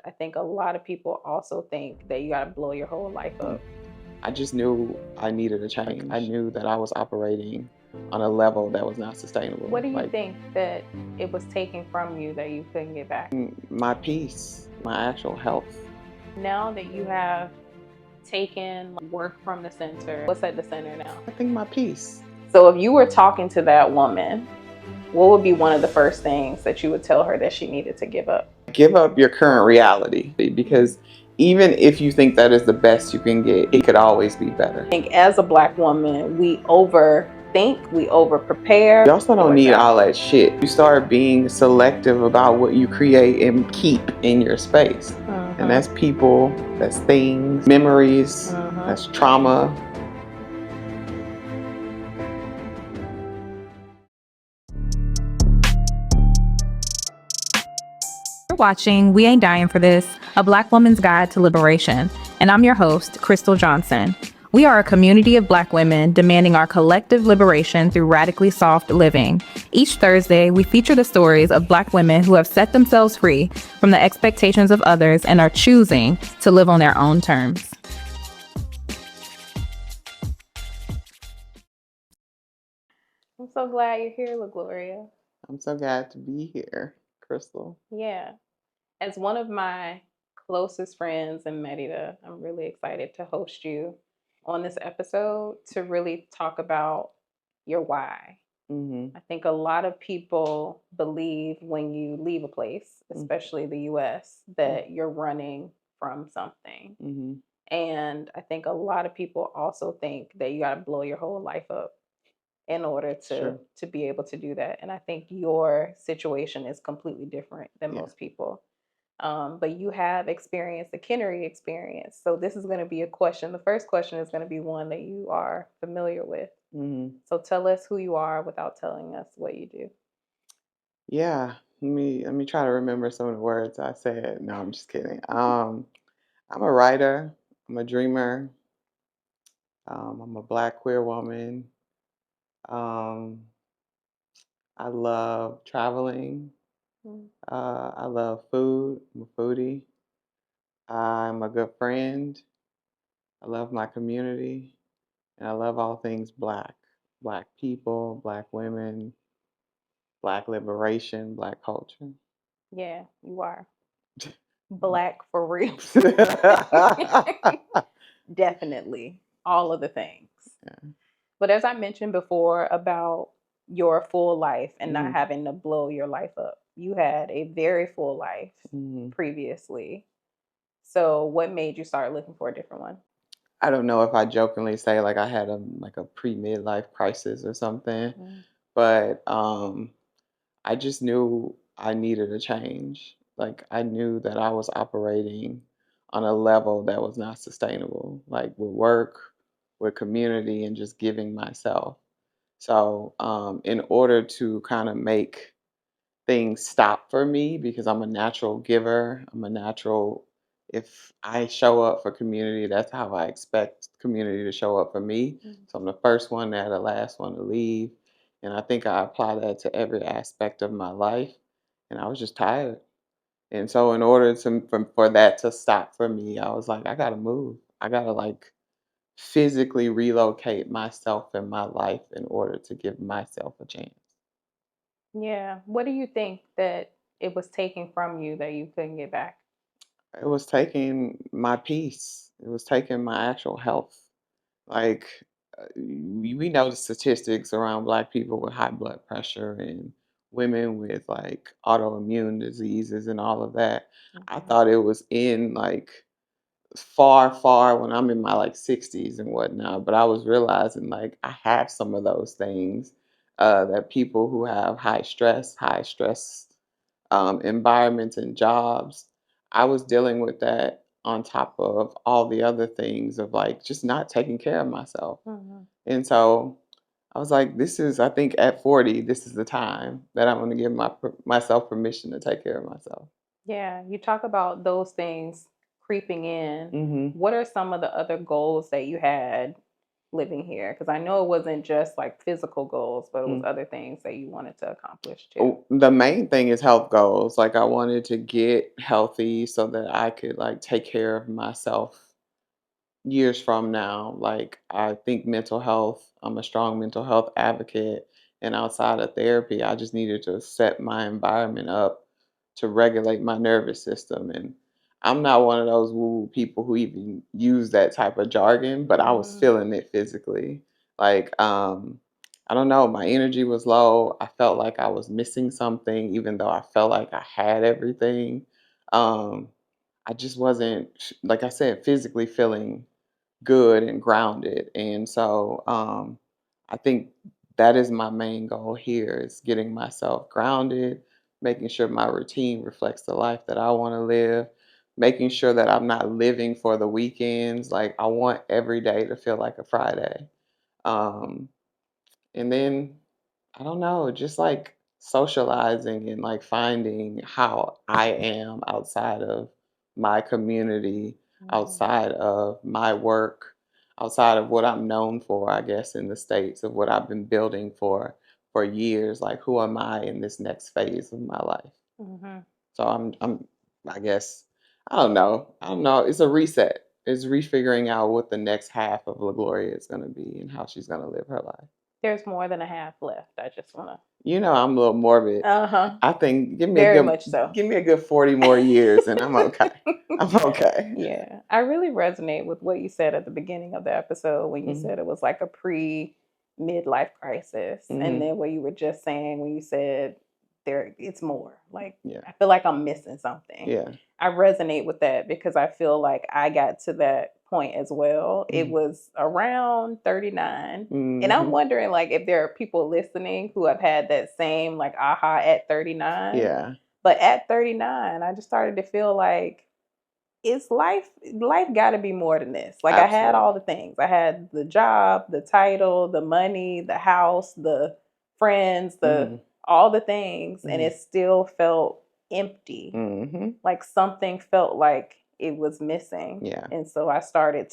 I think a lot of people also think that you got to blow your whole life up. I just knew I needed a change. I knew that I was operating on a level that was not sustainable. What do you think that it was taking from you that you couldn't get back? My peace, my actual health. Now that you have taken work from the center, what's at the center now? I think my peace. So if you were talking to that woman, what would be one of the first things that you would tell her that she needed to give up? Give up your current reality, because even if you think that is the best you can get, it could always be better. I think as a Black woman, we overthink, we over-prepare. You also don't need all that shit. You start being selective about what you create and keep in your space. And that's people, that's things, memories, that's trauma. You're watching We Ain't Dying for This, a Black woman's guide to liberation. And I'm your host, Crystle Johnson. We are a community of Black women demanding our collective liberation through radically soft living. Each Thursday, we feature the stories of Black women who have set themselves free from the expectations of others and are choosing to live on their own terms. I'm so glad you're here, Gloria. I'm so glad to be here, Crystle. Yeah. As one of my closest friends in Mérida, I'm really excited to host you on this episode to really talk about your why. I think a lot of people believe when you leave a place, especially the US, that you're running from something. And I think a lot of people also think that you got to blow your whole life up in order to be able to do that. And I think your situation is completely different than most people. But you have experienced the Kennery experience. So this is going to be a question. The first question is going to be one that you are familiar with. So tell us who you are without telling us what you do. Yeah, let me try to remember some of the words I said. No, I'm just kidding. I'm a writer. I'm a dreamer. I'm a Black queer woman. Um, I love traveling. I love food. I'm a foodie. I'm a good friend. I love my community. And I love all things Black. Black people, Black women, Black liberation, Black culture. Yeah, you are. Black for real. Definitely. All of the things. Yeah. But as I mentioned before about your full life and not having to blow your life up, you had a very full life previously. So what made you start looking for a different one? I don't know if I jokingly say like I had a pre-midlife crisis or something, but I just knew I needed a change. Like I knew that I was operating on a level that was not sustainable, like with work, with community, and just giving myself. So in order to kind of make things stop for me, because I'm a natural giver, I'm a natural, if I show up for community, that's how I expect community to show up for me. So I'm the first one there, the last one to leave. And I think I apply that to every aspect of my life. And I was just tired. And so in order for that to stop for me, I was like, I gotta move. I gotta like physically relocate myself and my life in order to give myself a chance. Yeah. What do you think that it was taking from you that you couldn't get back? It was taking my peace. It was taking my actual health. Like we know the statistics around Black people with high blood pressure and women with like autoimmune diseases and all of that. I thought it was in like far, far when I'm in my like 60s and whatnot. But I was realizing like I have some of those things that people who have high stress environments and jobs, I was dealing with that on top of all the other things of like just not taking care of myself. And so I was like, this is, I think at 40, this is the time that I'm going to give myself permission to take care of myself. Yeah, you talk about those things creeping in. Mm-hmm. What are some of the other goals that you had living here? Because I know it wasn't just like physical goals, but it was Mm. other things that you wanted to accomplish too. The main thing is health goals. Like I wanted to get healthy so that I could like take care of myself years from now. Like I think mental health, I'm a strong mental health advocate. And outside of therapy, I just needed to set my environment up to regulate my nervous system. And I'm not one of those woo people who even use that type of jargon, but I was feeling it physically. Like, I don't know, my energy was low. I felt like I was missing something, even though I felt like I had everything. Um, I just wasn't, like I said, physically feeling good and grounded. And so I think that is my main goal here is getting myself grounded, making sure my routine reflects the life that I want to live, making sure that I'm not living for the weekends. Like I want every day to feel like a Friday. Um, and then I don't know, just like socializing and like finding how I am outside of my community, outside of my work, outside of what I'm known for, I guess, in the States, of what I've been building for years. Like who am I in this next phase of my life? Mm-hmm. So I guess, I don't know. It's a reset. It's refiguring out what the next half of La Gloria is going to be and how she's going to live her life. There's more than a half left. I just want to. You know, I'm a little morbid. I think Very much so. give me a good 40 more years and I'm okay. I'm okay. Yeah. I really resonate with what you said at the beginning of the episode when you Mhm. said it was like a pre midlife crisis. And Mhm. then what you were just saying when you said it's more. Like Yeah. I feel like I'm missing something. Yeah. I resonate with that because I feel like I got to that point as well. It Mhm. was around 39. And I'm Mhm. wondering like if there are people listening who have had that same like aha at 39. Yeah. But at 39, I just started to feel like it's life got to be more than this. Like I had all the things. I had the job, the title, the money, the house, the friends, Mhm. all the things, and Mhm. it still felt empty. Mhm. Like something felt like it was missing. Yeah. And so I started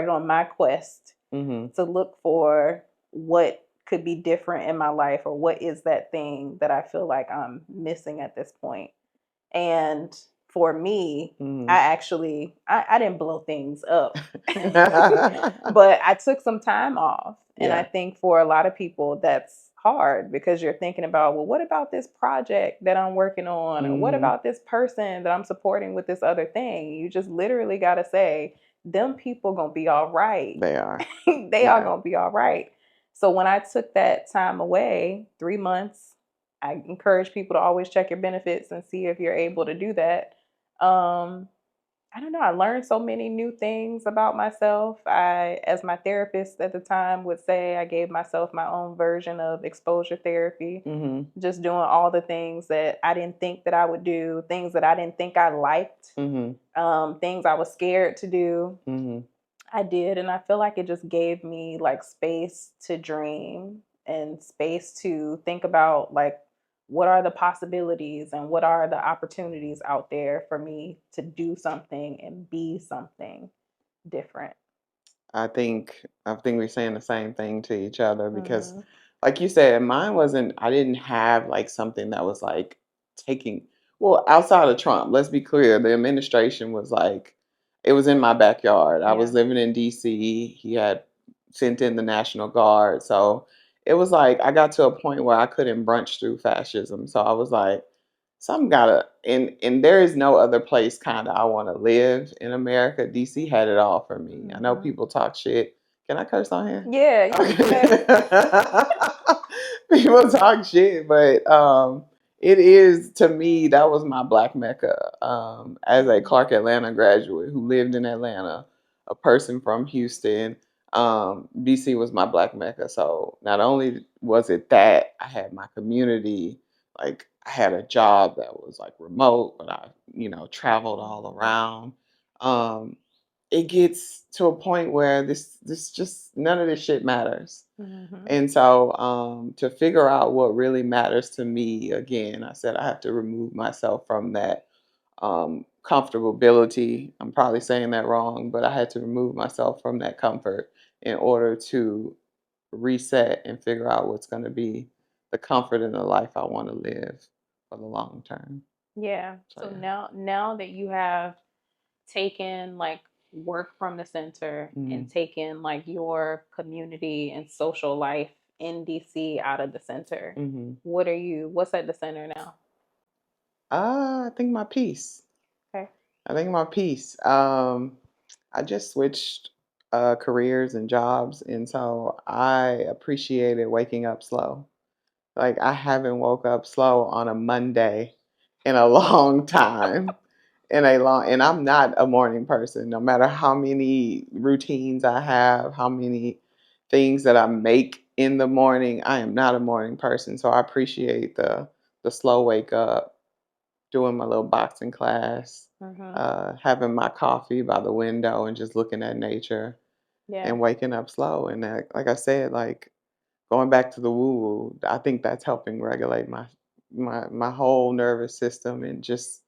on my quest Mhm. to look for what could be different in my life, or what is that thing that I feel like I'm missing at this point. And for me, Mhm. I didn't blow things up, but I took some time off. And I Yeah. think for a lot of people, that's hard because you're thinking about, well, what about this project that I'm working on? Or what Mhm. about this person that I'm supporting with this other thing? You just literally got to say, them people gonna be all right. They are. They Yeah. are gonna be all right. So when I took that time away, 3 months, I encourage people to always check your benefits and see if you're able to do that. I don't know. I learned so many new things about myself. As my therapist at the time would say, I gave myself my own version of exposure therapy. Mhm. Just doing all the things that I didn't think that I would do, things that I didn't think I liked, Mhm. things I was scared to do. Mhm. I did, and I feel like it just gave me like space to dream and space to think about like what are the possibilities and what are the opportunities out there for me to do something and be something different. I think we're saying the same thing to each other because Mm-hmm. like you said, mine wasn't I didn't have like something that was like taking well, outside of Trump, let's be clear, the administration was like it was in my backyard. I was Yeah. living in DC. He had sent in the National Guard. So it was like I got to a point where I couldn't brunch through fascism. So I was like, some gotta and there is no other place kind of I want to live in America. DC had it all for me. I know Mm-hmm. people talk shit. Can I curse on here? Yeah, you can say. Okay. People talk shit, but it is to me that was my black mecca. As a Clark Atlanta graduate who lived in Atlanta, a person from Houston, BC was my black mecca. So not only was it that I had my community, like I had a job that was like remote, but I, traveled all around. Um, it gets to a point where this just none of this shit matters. Mm-hmm. And so to figure out what really matters to me, again, I said I have to remove myself from that comfortability. I'm probably saying that wrong, but I had to remove myself from that comfort in order to reset and figure out what's going to be the comfort in the life I want to live for the long term. Yeah. So yeah. now that you have taken like work from the center and taken like your community and social life in DC out of the center, what's at the center now? I think my peace. Okay. I think my peace. I just switched careers and jobs, and so I appreciated waking up slow. Like I haven't woke up slow on a Monday in a long time. And I'm not a morning person. No matter how many routines I have, how many things that I make in the morning, I am not a morning person. So I appreciate the slow wake up, doing my little boxing class, having my coffee by the window and just looking at nature and waking up slow. And that, like I said, like going back to the woo woo, I think that's helping regulate my whole nervous system and just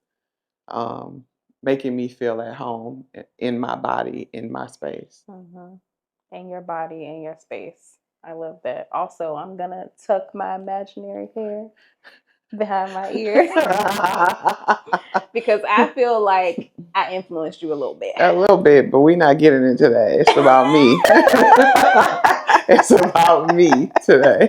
making me feel at home in my body, in my space. In your body, in your space. I love that. Also, I'm gonna tuck my imaginary hair behind my ear because I feel like I influenced you a little bit. A little bit, but we're not getting into that. It's about me. It's about me today.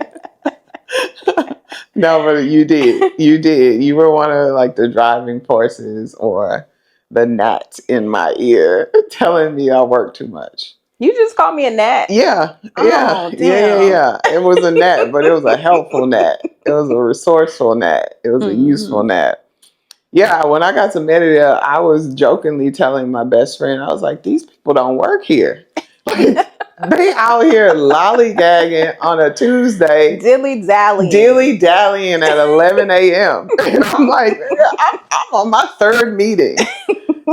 No, but you did. You did. You were one of like the driving forces or the gnat in my ear telling me I work too much. You just called me a gnat? Yeah. Oh, damn. Yeah. It was a gnat, but it was a helpful gnat. It was a resourceful gnat. It was a useful gnat. Yeah, when I got to Mérida, I was jokingly telling my best friend, I was like, these people don't work here. Like, they out here lollygagging on a Tuesday. Dilly-dallying at 11 a.m. And I'm like, I'm on my third meeting.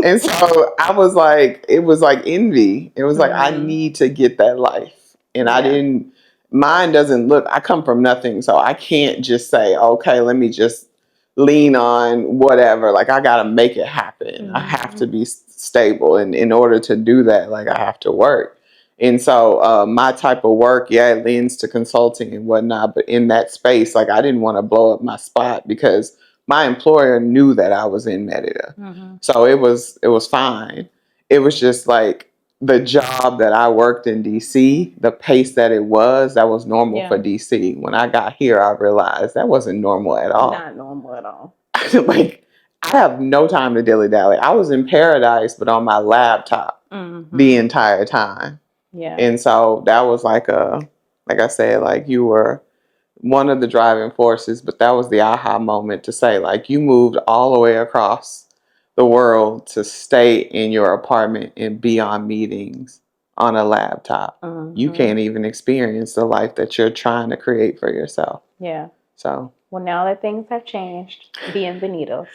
And so I was like, it was like envy. It was like, I need to get that life. And mine doesn't look, I come from nothing. So I can't just say, okay, let me just lean on whatever. Like I got to make it happen. I have to be stable. And in order to do that, like I have to work. And so my type of work, it leans to consulting and whatnot. But in that space, like I didn't want to blow up my spot because my employer knew that I was in Mérida. So it was fine. It was just like the job that I worked in DC, the pace that it was, that was normal for DC. When I got here, I realized that wasn't normal at all. Not normal at all. Like, I have no time to dilly-dally. I was in paradise, but on my laptop the entire time. Yeah. And so that was like I said, like you were one of the driving forces, but that was the aha moment to say, like, you moved all the way across the world to stay in your apartment and be on meetings on a laptop. You can't even experience the life that you're trying to create for yourself. Yeah. So. Well, now that things have changed, bienvenidos.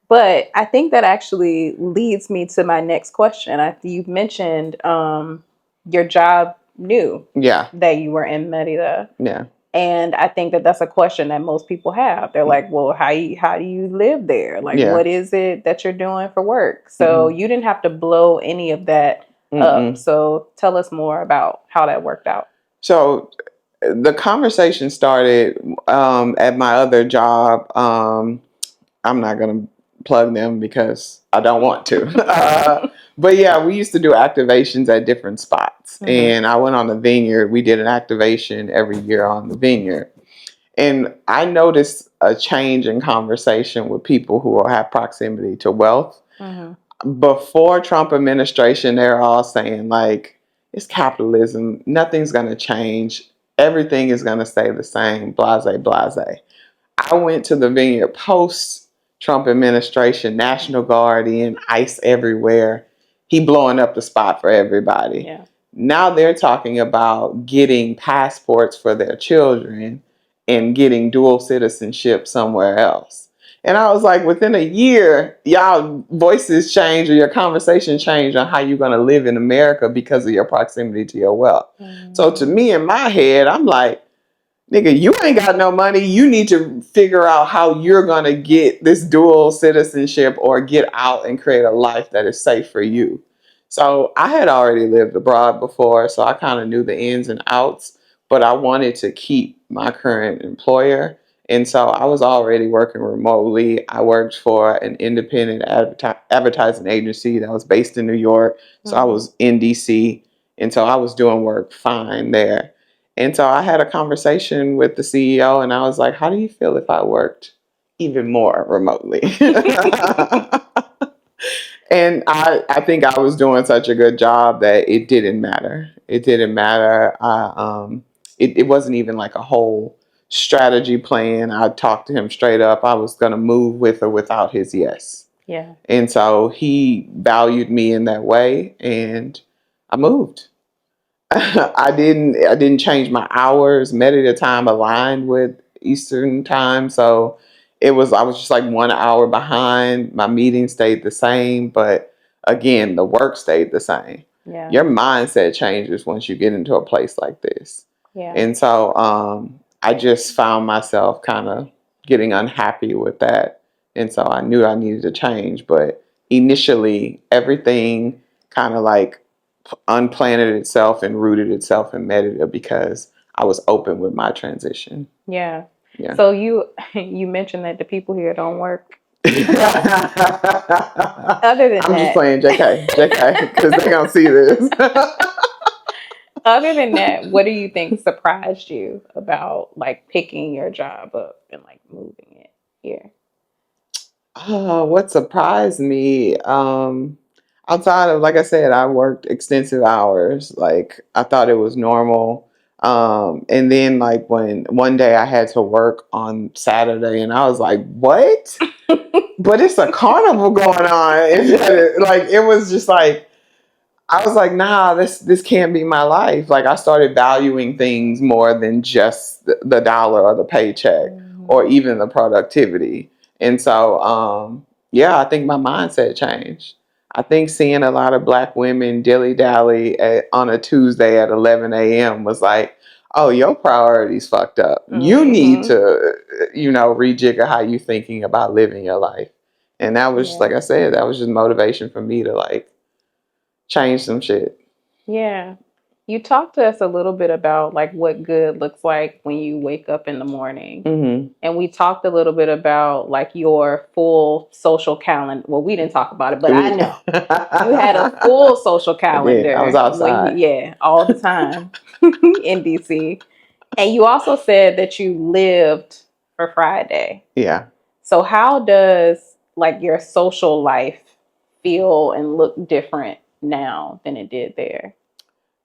But I think that actually leads me to my next question. You've mentioned your job knew that you were in Mérida. Yeah. And I think that that's a question that most people have. They're like, well, how do you live there? Like, what is it that you're doing for work? So you didn't have to blow any of that up. So tell us more about how that worked out. So the conversation started at my other job. I'm not going to plug them because I don't want to. But yeah, we used to do activations at different spots. And I went on the vineyard. We did an activation every year on the vineyard. And I noticed a change in conversation with people who have proximity to wealth. Before Trump administration, they're all saying like, it's capitalism. Nothing's going to change. Everything is going to stay the same. Blase, blase. I went to the vineyard post Trump administration, National Guard and ICE everywhere. He blowing up the spot for everybody. Yeah. Now they're talking about getting passports for their children and getting dual citizenship somewhere else. And I was like, within a year, y'all voices change or your conversation change on how you're going to live in America because of your proximity to your wealth. So to me, in my head, I'm like, nigga, you ain't got no money. You need to figure out how you're going to get this dual citizenship or get out and create a life that is safe for you. So I had already lived abroad before, so I kind of knew the ins and outs, but I wanted to keep my current employer. And so I was already working remotely. I worked for an independent advertising agency that was based in New York. So I was in DC. And so I was doing work fine there. And so I had a conversation with the CEO and I was like, how do you feel if I worked even more remotely? And I think I was doing such a good job that it didn't matter. It didn't matter. It wasn't even like a whole strategy plan. I talked to him straight up. I was going to move with or without his yes. Yeah. And so he valued me in that way, and I moved. I didn't change my hours. Mérida time aligned with Eastern time, so I was just like 1 hour behind. My meeting stayed the same, but again, the work stayed the same. Yeah. Your mindset changes once you get into a place like this. Yeah. And so I just found myself kind of getting unhappy with that. And so I knew I needed to change, but initially everything kind of like unplanted itself and rooted itself in Mérida because I was open with my transition. Yeah. Yeah. So you mentioned that the people here don't work. Other than I'm that, just playing JK, because they're gonna see this. Other than that, what do you think surprised you about like picking your job up and like moving it here? What surprised me, outside of, like I said, I worked extensive hours. Like I thought it was normal. And then like when one day I had to work on Saturday and I was like, what? But it's a carnival going on. Like it was just like, I was like, nah, this can't be my life. Like I started valuing things more than just the dollar or the paycheck or even the productivity. And so, yeah, I think my mindset changed. I think seeing a lot of Black women dilly-dally on a Tuesday at 11 a.m. was like, oh, your priorities fucked up. You need to, rejigger how you thinking about living your life. And that was, like I said, that was just motivation for me to like change some shit. Yeah. You talked to us a little bit about like what good looks like when you wake up in the morning. Mm-hmm. And we talked a little bit about like your full social calendar. Well, we didn't talk about it, but I know you had a full social calendar. I was outside. All the time in DC. And you also said that you lived for Friday. Yeah. So how does like your social life feel and look different now than it did there?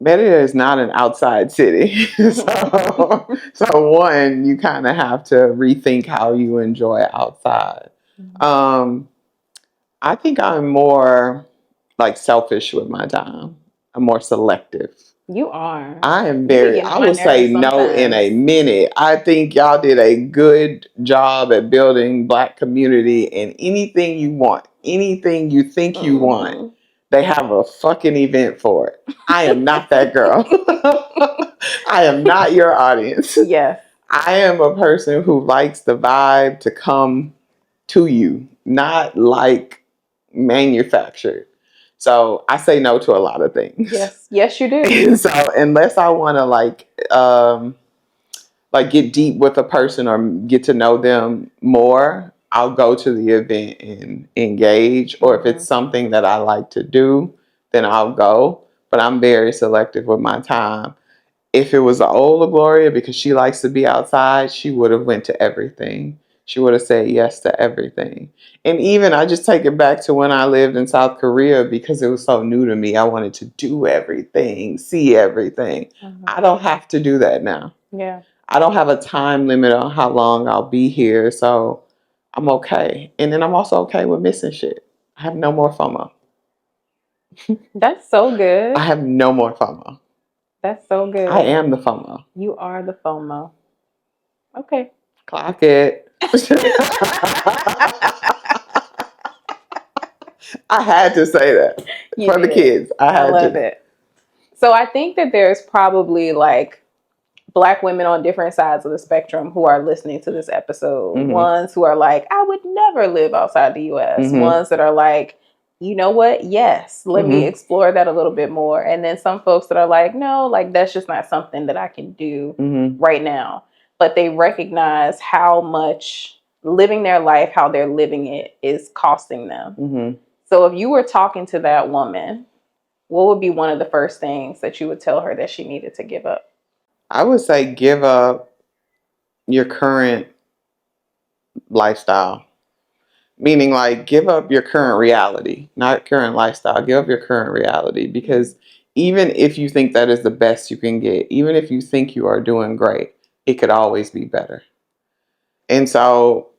Mérida is not an outside city. So one, you kind of have to rethink how you enjoy outside. I think I'm more like selfish with my time. I'm more selective. You are. I am I will say no in a minute. I think y'all did a good job at building Black community, and anything you want, anything you think you want, they have a fucking event for it. I am not that girl. I am not your audience. Yes. I am a person who likes the vibe to come to you, not like manufactured. So I say no to a lot of things. Yes, you do. And so unless I want to like get deep with a person or get to know them more, I'll go to the event and engage. Or if it's something that I like to do, then I'll go. But I'm very selective with my time. If it was the older Gloria, because she likes to be outside, she would have went to everything. She would have said yes to everything. And even I just take it back to when I lived in South Korea because it was so new to me. I wanted to do everything, see everything. I don't have to do that now. Yeah. I don't have a time limit on how long I'll be here. So I'm okay. And then I'm also okay with missing shit. I have no more FOMO. That's so good. I have no more FOMO. That's so good. I am the FOMO. You are the FOMO. Okay. Clock it. I had to say that for the kids. I love it. So I think that there's probably like Black women on different sides of the spectrum who are listening to this episode. Ones who are like, I would never live outside the US. Ones that are like, you know what? Yes, let me explore that a little bit more. And then some folks that are like, no, like that's just not something that I can do right now. But they recognize how much living their life, how they're living it, is costing them. So if you were talking to that woman, what would be one of the first things that you would tell her that she needed to give up? I would say give up your current lifestyle. Meaning, like, give up your current reality, not current lifestyle. Give up your current reality, because even if you think that is the best you can get, even if you think you are doing great, it could always be better. And so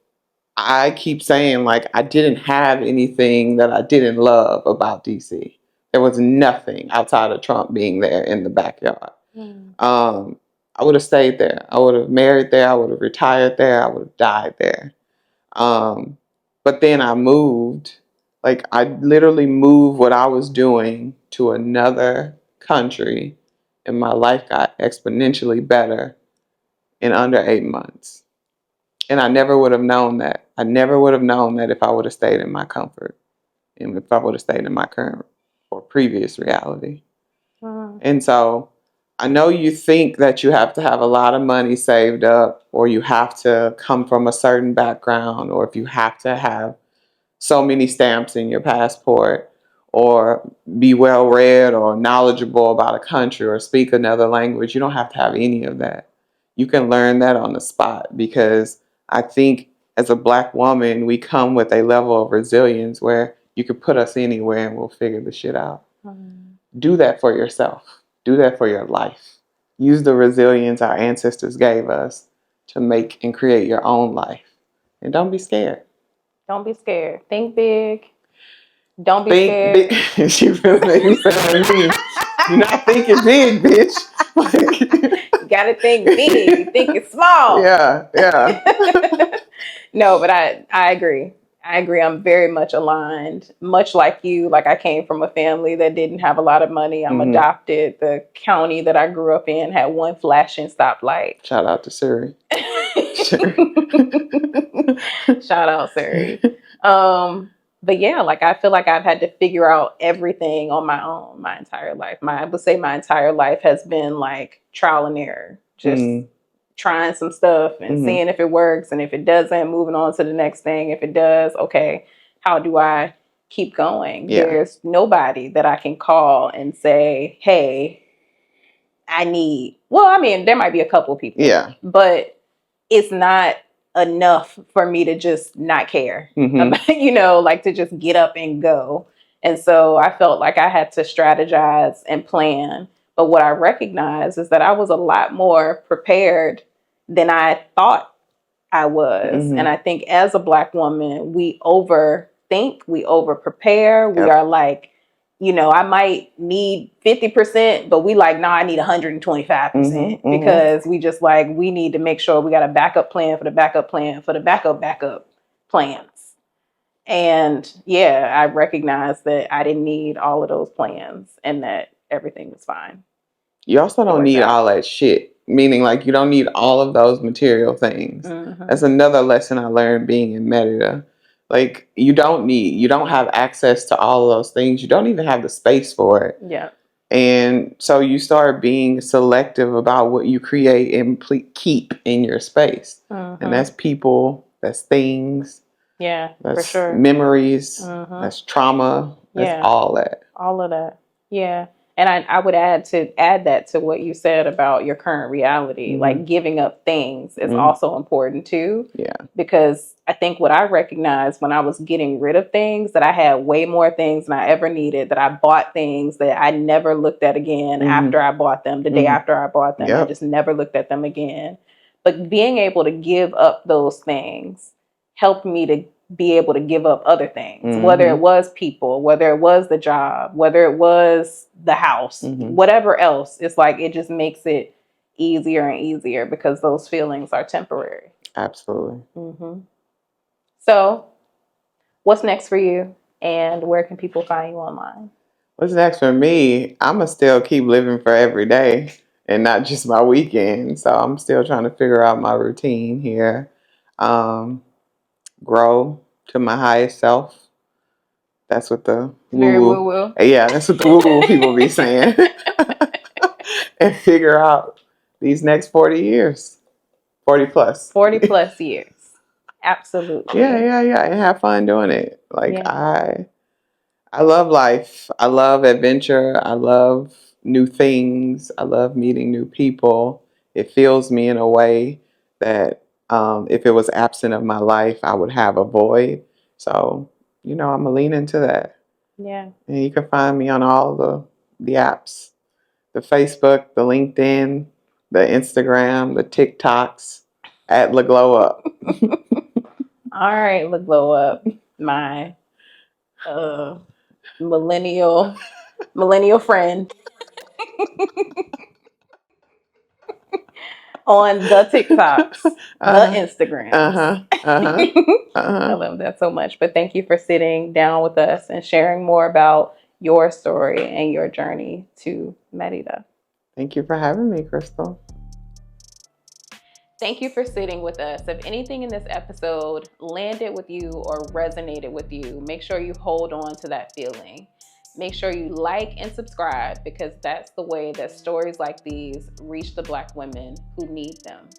I keep saying, like, I didn't have anything that I didn't love about DC. There was nothing outside of Trump being there in the backyard. I would have stayed there. I would have married there. I would have retired there. I would have died there. But then I moved, like I literally moved what I was doing to another country, and my life got exponentially better in under 8 months. And I never would have known that. I never would have known that if I would have stayed in my comfort and if I would have stayed in my current or previous reality. And so I know you think that you have to have a lot of money saved up, or you have to come from a certain background, or if you have to have so many stamps in your passport, or be well read or knowledgeable about a country or speak another language. You don't have to have any of that. You can learn that on the spot, because I think as a Black woman, we come with a level of resilience where you could put us anywhere and we'll figure the shit out. Do that for yourself. Do that for your life. Use the resilience our ancestors gave us to make and create your own life. And don't be scared. Don't be scared. Think big. Don't be Think scared. big. She really made me sound like me. You're not thinking big, bitch. You gotta think big. You think it's small. Yeah. No, but I agree. I agree. I'm very much aligned. Much like you, like I came from a family that didn't have a lot of money. I'm adopted. The county that I grew up in had one flashing stoplight. Shout out to Surrey. Shout out Surrey. But yeah, like I feel like I've had to figure out everything on my own my entire life. I would say my entire life has been like trial and error. Just trying some stuff and seeing if it works, and if it doesn't, moving on to the next thing. If it does, okay, how do I keep going? There's nobody that I can call and say, hey, well, I mean, there might be a couple people, but it's not enough for me to just not care about, like to just get up and go. And so I felt like I had to strategize and plan. But what I recognize is that I was a lot more prepared than I thought I was. And I think as a Black woman, we overthink, we over prepare. We are like, I might need 50%, but we like, I need 125% because we just like, we need to make sure we got a backup plan for the backup plan for the backup plans. And yeah, I recognized that I didn't need all of those plans and that everything was fine. You also don't need all that shit. Meaning, like, you don't need all of those material things. That's another lesson I learned being in Mérida. Like, you don't have access to all of those things. You don't even have the space for it. Yeah. And so you start being selective about what you create and keep in your space. And that's people, that's things. Yeah, that's for sure. Memories. That's trauma. That's all that. All of that. Yeah. And I would add that to what you said about your current reality, like giving up things is also important too. Yeah. Because I think what I recognized when I was getting rid of things, that I had way more things than I ever needed, that I bought things that I never looked at again after I bought them, the day after I bought them. I just never looked at them again. But being able to give up those things helped me to be able to give up other things, whether it was people, whether it was the job, whether it was the house, whatever else. It's like, it just makes it easier and easier because those feelings are temporary. Absolutely. So what's next for you, and where can people find you online? What's next for me? I'm going to still keep living for every day and not just my weekend. So I'm still trying to figure out my routine here. Grow to my highest self. That's what the Very woo woo-woo. Yeah, that's what the woo people be saying. And figure out these next 40 years, 40 plus. 40 plus years. Absolutely. Yeah. And have fun doing it. Like Yeah. I love life. I love adventure. I love new things. I love meeting new people. It fills me in a way that if it was absent of my life, I would have a void. So, I'm going to lean into that. Yeah. And you can find me on all the apps, the Facebook, the LinkedIn, the Instagram, the TikToks, at Glow Up. All right, look, glow up, my millennial friend on the TikToks, the Instagrams. I love that so much. But thank you for sitting down with us and sharing more about your story and your journey to Mérida. Thank you for having me, Crystle. Thank you for sitting with us. If anything in this episode landed with you or resonated with you, make sure you hold on to that feeling. Make sure you like and subscribe, because that's the way that stories like these reach the Black women who need them.